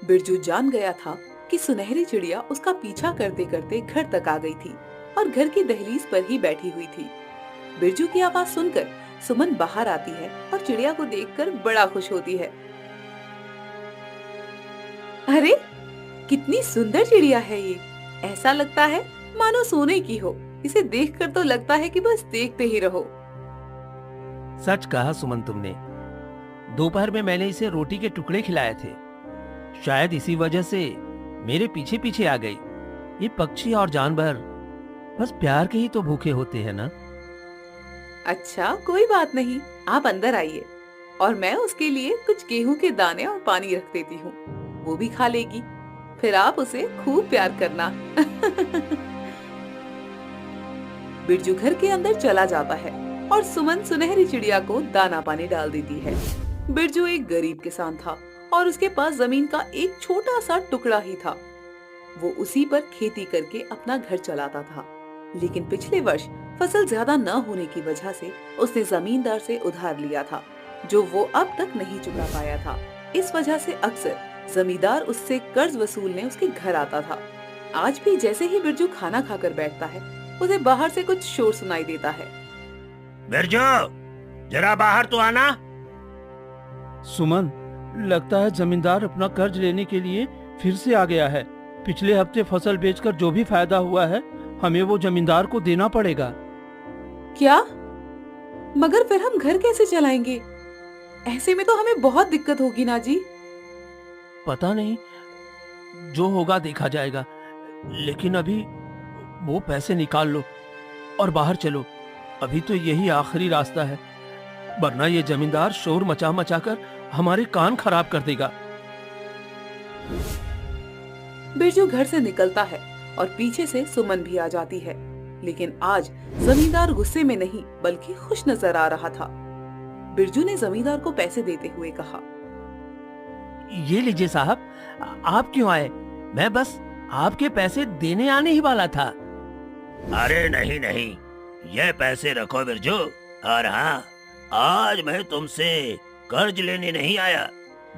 बिरजू जान गया था कि सुनहरी चिड़िया उसका पीछा करते करते घर तक आ गई थी और घर की दहलीज पर ही बैठी हुई थी। बिरजू की आवाज सुनकर सुमन बाहर आती है और चिड़िया को देखकर बड़ा खुश होती है। अरे, कितनी सुंदर चिड़िया है ये। ऐसा लगता है मानो सोने की हो। इसे देखकर तो लगता है कि बस देखते ही रहो। सच कहा सुमन तुमने। दोपहर में मैंने इसे रोटी के टुकड़े खिलाए थे। शायद इसी वजह से मेरे पीछे पीछे आ गई। ये पक्षी और जानवर बस प्यार के ही तो भूखे होते हैं ना। अच्छा, कोई बात नहीं, आप अंदर आइए और मैं उसके लिए कुछ गेहूं के दाने और पानी रख देती हूँ। वो भी खा लेगी, फिर आप उसे खूब प्यार करना। बिरजू घर के अंदर चला जाता है और सुमन सुनहरी चिड़िया को दाना पानी डाल देती है। बिरजू एक गरीब किसान था और उसके पास जमीन का एक छोटा सा टुकड़ा ही था। वो उसी पर खेती करके अपना घर चलाता था, लेकिन पिछले वर्ष फसल ज्यादा न होने की वजह से उसने जमींदार से उधार लिया था, जो वो अब तक नहीं चुका पाया था। इस वजह से अक्सर जमींदार उससे कर्ज वसूलने उसके घर आता था। आज भी जैसे ही बिरजू खाना खाकर बैठता है, उसे बाहर से कुछ शोर सुनाई देता है। बिरजू, जरा बाहर तो आना। सुमन, लगता है जमींदार अपना कर्ज लेने के लिए फिर से आ गया है। पिछले हफ्ते फसल बेचकर जो भी फायदा हुआ है, हमें वो जमींदार को देना पड़ेगा। क्या? मगर फिर हम घर कैसे चलाएंगे? ऐसे में तो हमें बहुत दिक्कत होगी ना जी। पता नहीं, जो होगा देखा जाएगा। लेकिन अभी वो पैसे निकाल लो और बाहर चलो। अभी तो यही आखिरी रास्ता है, वरना ये जमींदार शोर मचा मचा कर हमारे कान खराब कर देगा। बिरजू घर से निकलता है और पीछे से सुमन भी आ जाती है, लेकिन आज जमींदार गुस्से में नहीं बल्कि खुश नजर आ रहा था। बिरजू ने जमींदार को पैसे देते हुए कहा, ये लीजिए साहब, आप क्यों आए? मैं बस आपके पैसे देने आने ही वाला था। अरे नहीं नहीं, ये पैसे रखो बिरजू। और हाँ, आज मैं तुमसे कर्ज लेने नहीं आया,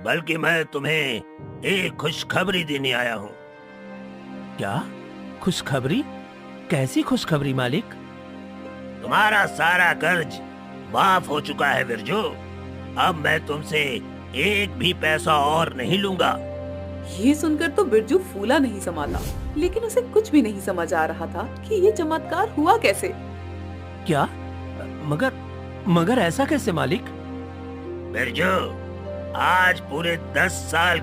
बल्कि मैं तुम्हें एक खुशखबरी देने आया हूँ। क्या खुशखबरी? कैसी खुशखबरी मालिक? तुम्हारा सारा कर्ज माफ हो चुका है बिरजू। अब मैं तुमसे एक भी पैसा और नहीं लूंगा। ये सुनकर तो बिरजू फूला नहीं समाता, लेकिन उसे कुछ भी नहीं समझ आ रहा था कि ये चमत्कार हुआ कैसे। क्या? मगर ऐसा कैसे मालिक? बिरजू, आज पूरे 10 साल